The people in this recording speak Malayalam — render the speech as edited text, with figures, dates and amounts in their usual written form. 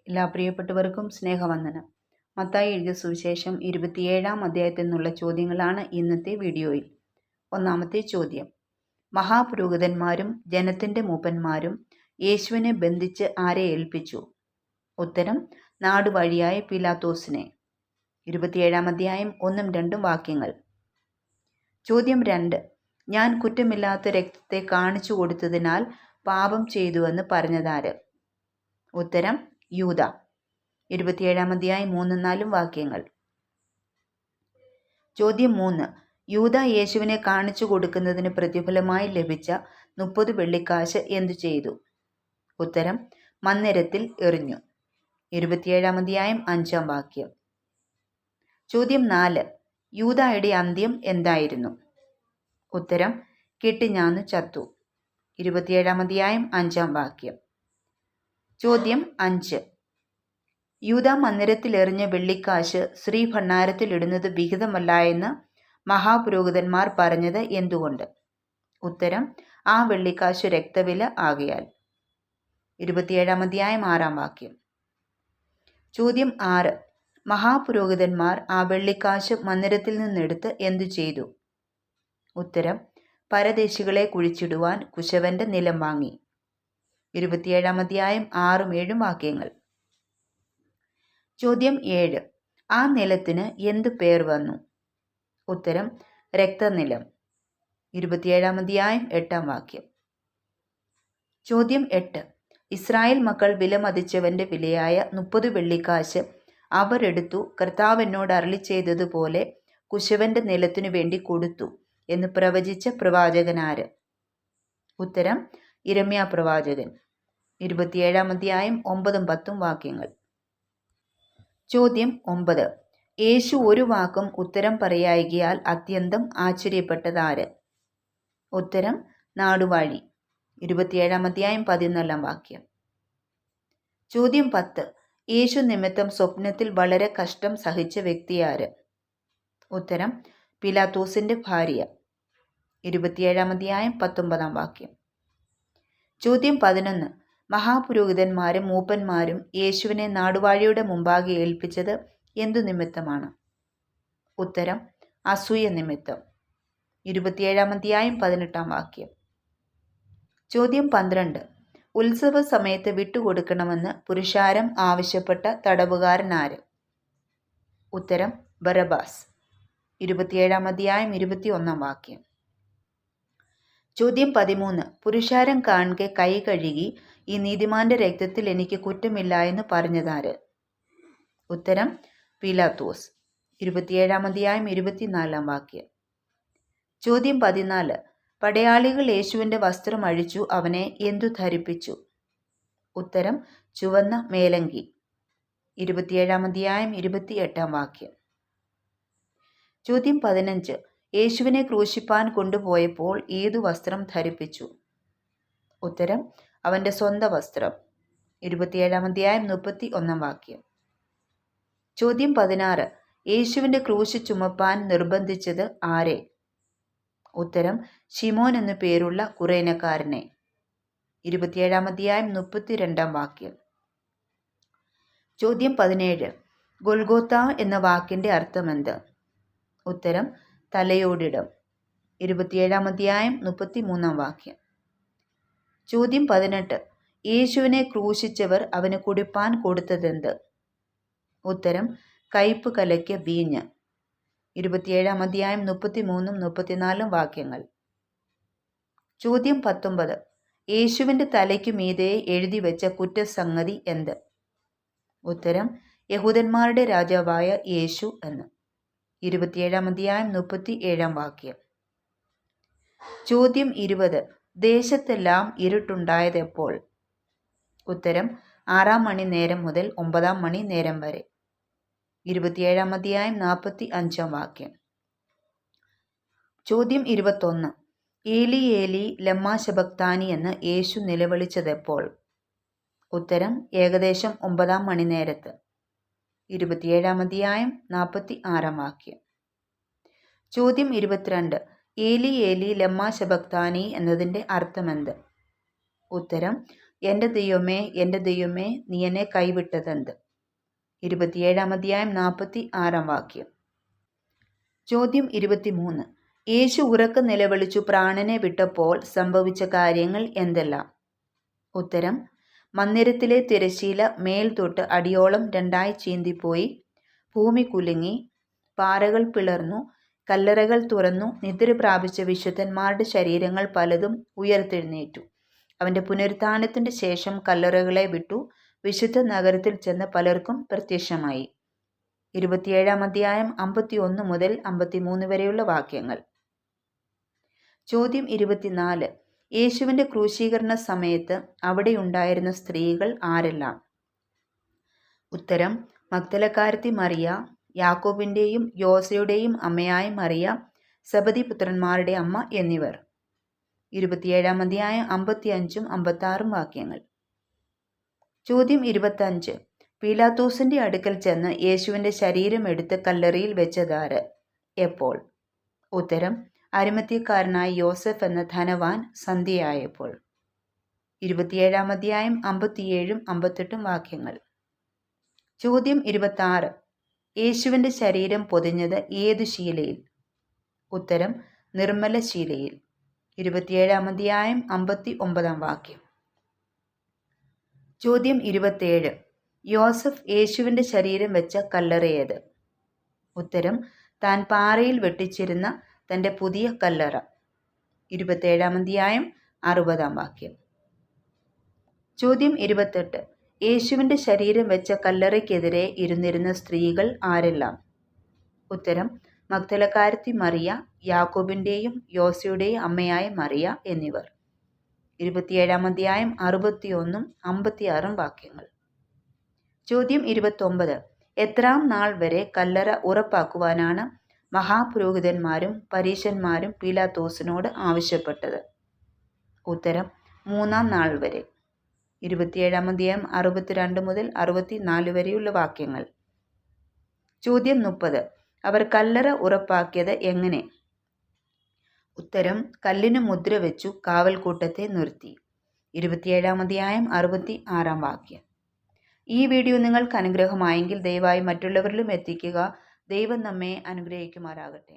എല്ലാ പ്രിയപ്പെട്ടവർക്കും സ്നേഹവന്ദനം. മത്തായി എഴുതിയ സുവിശേഷം 27-ാം അധ്യായത്തിൽ നിന്നുള്ള ചോദ്യങ്ങളാണ് ഇന്നത്തെ വീഡിയോയിൽ. ഒന്നാമത്തെ ചോദ്യം: മഹാപുരോഹിതന്മാരും ജനത്തിൻ്റെ മൂപ്പന്മാരും യേശുവിനെ ബന്ധിച്ച് ആരെ ഏൽപ്പിച്ചു? ഉത്തരം: നാടുവാഴിയായ പീലാത്തോസിനെ. 27-ാം അധ്യായം 1-2 വാക്യങ്ങൾ. ചോദ്യം 2: ഞാൻ കുറ്റമില്ലാത്ത രക്തത്തെ കാണിച്ചു കൊടുത്തതിനാൽ പാപം ചെയ്തുവെന്ന് പറഞ്ഞതാര്? ഉത്തരം: യൂദ. 27-ാം അധ്യായം 3-4 വാക്യങ്ങൾ. ചോദ്യം 3: യൂദ യേശുവിനെ കാണിച്ചു കൊടുക്കുന്നതിന് പ്രതിഫലമായി ലഭിച്ച 30 വെള്ളിക്കാശ് എന്തു ചെയ്തു? ഉത്തരം: മന്ദിരത്തിൽ എറിഞ്ഞു. 27-ാം അധ്യായം 5-ാം വാക്യം. ചോദ്യം 4: യൂദായുടെ അന്ത്യം എന്തായിരുന്നു? ഉത്തരം: കെട്ടിഞ്ഞാന്നു ചത്തു. 27-ാം അധ്യായം 5-ാം വാക്യം. ചോദ്യം 5: യൂദ മന്ദിരത്തിൽ എറിഞ്ഞ വെള്ളിക്കാശ് ശ്രീഭണ്ഡാരത്തിൽ ഇടുന്നത് വിഹിതമല്ല എന്ന് മഹാപുരോഹിതന്മാർ പറഞ്ഞത് എന്തുകൊണ്ട്? ഉത്തരം: ആ വെള്ളിക്കാശ് രക്തവില ആകയാൽ. 27-ാം അധ്യായം 6-ാം വാക്യം. ചോദ്യം 6: മഹാപുരോഹിതന്മാർ ആ വെള്ളിക്കാശ് മന്ദിരത്തിൽ നിന്നെടുത്ത് എന്തു ചെയ്തു? ഉത്തരം: പരദേശികളെ കുഴിച്ചിടുവാൻ കുശവന്റെ നിലം വാങ്ങി. 27-ാം അധ്യായം 6-7 വാക്യങ്ങൾ. ചോദ്യം 7: ആ നിലത്തിന് എന്തു പേർ വന്നു? ഉത്തരം: രക്തനിലം. 27-ാം അധ്യായം 8-ാം വാക്യം. ചോദ്യം 8: ഇസ്രായേൽ മക്കൾ വിലമതിച്ചവന്റെ വിലയായ 30 വെള്ളിക്കാശ് അവർ എടുത്തു കർത്താവിനോട് അരുളിച്ചെയ്തതുപോലെ കുശവന്റെ നിലത്തിനു വേണ്ടി കൊടുത്തു എന്ന് പ്രവചിച്ച പ്രവാചകനാര്? ഉത്തരം: യിരെമ്യാ പ്രവാചകൻ. 27-ാം അധ്യായം 9-10 വാക്യങ്ങൾ. ചോദ്യം 9: യേശു ഒരു വാക്കും ഉത്തരം പറയായ്കയാൽ അത്യന്തം ആശ്ചര്യപ്പെട്ടതാര്? ഉത്തരം: നാടുവാഴി. 27-ാം അധ്യായം 14-ാം വാക്യം. ചോദ്യം 10: യേശു നിമിത്തം സ്വപ്നത്തിൽ വളരെ കഷ്ടം സഹിച്ച വ്യക്തിയാര്? ഉത്തരം: പീലാത്തോസിന്റെ ഭാര്യ. 27-ാം അധ്യായം 19-ാം വാക്യം. ചോദ്യം 11: മഹാപുരോഹിതന്മാരും മൂപ്പന്മാരും യേശുവിനെ നാടുവാഴിയുടെ മുമ്പാകെ ഏൽപ്പിച്ചത് എന്തു നിമിത്തമാണ്? ഉത്തരം: അസൂയ നിമിത്തം. 27-ാം അധ്യായം 18-ാം വാക്യം. ചോദ്യം 12: ഉത്സവ സമയത്ത് വിട്ടുകൊടുക്കണമെന്ന് പുരുഷാരം ആവശ്യപ്പെട്ട തടവുകാരനാര്? ഉത്തരം: ബറബ്ബാസ്. 27-ാം അധ്യായം 21-ാം വാക്യം. ചോദ്യം 13: പുരുഷാരം കാൺകെ കൈ കഴുകി ഈ നീതിമാന്റെ രക്തത്തിൽ എനിക്ക് കുറ്റമില്ല എന്ന് പറഞ്ഞതാര്? ഉത്തരം: പീലാത്തോസ്. 27-ാം അധ്യായം 24-ാം വാക്യം. ചോദ്യം 14: പടയാളികൾ യേശുവിന്റെ വസ്ത്രം അഴിച്ചു അവനെ എന്തു ധരിപ്പിച്ചു? ഉത്തരം: ചുവന്ന മേലങ്കി. 27-ാം അധ്യായം 28-ാം വാക്യം. ചോദ്യം 15: യേശുവിനെ ക്രൂശിപ്പാൻ കൊണ്ടുപോയപ്പോൾ ഏതു വസ്ത്രം ധരിപ്പിച്ചു? ഉത്തരം: അവന്റെ സ്വന്തം വസ്ത്രം. 27-ാം അധ്യായം 31-ാം വാക്യം. ചോദ്യം 16: യേശുവിന്റെ ക്രൂശ് ചുമപ്പാൻ നിർബന്ധിച്ചത് ആരെ? ഉത്തരം: ശിമോൻ എന്നു പേരുള്ള കുറേനക്കാരനെ. 27-ാം അധ്യായം 32-ാം വാക്യം. ചോദ്യം 17: ഗൊൽഗോത്ത എന്ന വാക്കിന്റെ അർത്ഥമെന്ത്? ഉത്തരം: തലയോടിടം. 27-ാം അധ്യായം 33-ാം വാക്യം. ചോദ്യം 18: യേശുവിനെ ക്രൂശിച്ചവർ അവന് കുടിപ്പാൻ കൊടുത്തതെന്ത്? ഉത്തരം: കയ്പ് കലക്കിയ വീഞ്ഞ്. 27-ാം അധ്യായം 33-34 വാക്യങ്ങൾ. ചോദ്യം 19: യേശുവിന്റെ തലയ്ക്കു മീതെ എഴുതി വെച്ച കുറ്റസംഗതി എന്ത്? ഉത്തരം: യഹൂദന്മാരുടെ രാജാവായ യേശു എന്ന്. 27-ാം അധ്യായം 37-ാം വാക്യം. ചോദ്യം 20: ദേശത്തെല്ലാം ഇരുട്ടുണ്ടായത് എപ്പോൾ? ഉത്തരം: 6-ാം മണി നേരം മുതൽ 9-ാം മണി നേരം വരെ. 27-ാം അധ്യായം 45-ാം വാക്യം. ചോദ്യം 21: ഏലി ഏലി ലമ്മാ ശബക്താനി എന്ന് യേശു നിലവിളിച്ചതെപ്പോൾ? ഉത്തരം: ഏകദേശം 9-ാം മണി നേരത്ത്. 27-ാം അധ്യായം 46-ാം വാക്യം. ചോദ്യം 22: ഏലി ഏലി ലമ്മാ ശബക്താനി എന്നതിൻ്റെ അർത്ഥമെന്ത്? ഉത്തരം: എൻ്റെ ദൈവമേ, നീ എന്നെ കൈവിട്ടതെന്ത്? 27-ാം അധ്യായം 46-ാം വാക്യം. ചോദ്യം 23. യേശു ഉറക്കെ നിലവിളിച്ചു പ്രാണനെ വിട്ടപ്പോൾ സംഭവിച്ച കാര്യങ്ങൾ എന്തെല്ലാം? ഉത്തരം: മന്ദിരത്തിലെ തിരശ്ശീല മേൽ തൊട്ട് അടിയോളം രണ്ടായി ചീന്തിപ്പോയി, ഭൂമി കുലുങ്ങി, പാറകൾ പിളർന്നു, കല്ലറകൾ തുറന്നു, നിദ്ര പ്രാപിച്ച വിശുദ്ധന്മാരുടെ ശരീരങ്ങൾ പലതും ഉയർത്തെഴുന്നേറ്റു. അവൻ്റെ പുനരുത്ഥാനത്തിൻ്റെ ശേഷം കല്ലറകളെ വിട്ടു വിശുദ്ധ നഗരത്തിൽ ചെന്ന് പലർക്കും പ്രത്യക്ഷമായി. 27-ാം അധ്യായം 51 മുതൽ 53 വരെയുള്ള വാക്യങ്ങൾ. ചോദ്യം 24. യേശുവിൻ്റെ ക്രൂശീകരണ സമയത്ത് അവിടെയുണ്ടായിരുന്ന സ്ത്രീകൾ ആരെല്ലാം? ഉത്തരം: മഗ്ദലക്കാരത്തി മറിയ, യാക്കോബിൻ്റെയും യോസയുടെയും അമ്മയായ മറിയ, സെബദി പുത്രന്മാരുടെ അമ്മ എന്നിവർ. 27-ാം അധ്യായം 55-ഉം 56-ഉം വാക്യങ്ങൾ. ചോദ്യം 25. പീലാത്തോസിൻ്റെ അടുക്കൽ ചെന്ന് യേശുവിൻ്റെ ശരീരം എടുത്ത് കല്ലറയിൽ വെച്ചതാര്? എപ്പോൾ? ഉത്തരം: അരിമത്യക്കാരനായ യോസഫ് എന്ന ധനവാൻ സന്ധ്യയായപ്പോൾ. 27-ാം അധ്യായം 57-ഉം 58-ഉം വാക്യങ്ങൾ. ചോദ്യം 26. യേശുവിൻ്റെ ശരീരം പൊതിഞ്ഞത് ഏതു ശീലയിൽ? ഉത്തരം: നിർമ്മല ശീലയിൽ. 27-ാം അധ്യായം 59-ാം വാക്യം. ചോദ്യം 27. യോസഫ് യേശുവിൻ്റെ ശരീരം വെച്ച കല്ലറ ഏത്? ഉത്തരം: താൻ പാറയിൽ വെട്ടിച്ചിരുന്ന തൻ്റെ പുതിയ കല്ലറ. 27-ാം അധ്യായം 60-ാം വാക്യം. ചോദ്യം 28. യേശുവിൻ്റെ ശരീരം വെച്ച കല്ലറയ്ക്കെതിരെ ഇരുന്നിരുന്ന സ്ത്രീകൾ ആരെല്ലാം? ഉത്തരം: മഗ്ദലക്കാരത്തി മറിയ, യാക്കോബിൻ്റെയും യോസയുടെയും അമ്മയായ മറിയ എന്നിവർ. 27-ാം അധ്യായം 61-ഉം 56-ഉം വാക്യങ്ങൾ. ചോദ്യം 29. എത്രാം നാൾ വരെ കല്ലറ ഉറപ്പാക്കുവാനാണ് മഹാപുരോഹിതന്മാരും പരീശന്മാരും പീലാത്തോസിനോട് ആവശ്യപ്പെട്ടത്? ഉത്തരം: 3-ാം നാൾ വരെ. 27-ാം അധ്യായം 62 മുതൽ 64 വരെയുള്ള വാക്യങ്ങൾ. ചോദ്യം 30. അവർ കല്ലറ ഉറപ്പാക്കിയത് എങ്ങനെ? ഉത്തരം: കല്ലിന് മുദ്ര വെച്ചു കാവൽക്കൂട്ടത്തെ നിർത്തി. 27-ാം അധ്യായം 66-ാം വാക്യം. ഈ വീഡിയോ നിങ്ങൾക്ക് അനുഗ്രഹമായെങ്കിൽ ദയവായി മറ്റുള്ളവരിലും എത്തിക്കുക. ദൈവം നമ്മെ അനുഗ്രഹിക്കുമാറാകട്ടെ.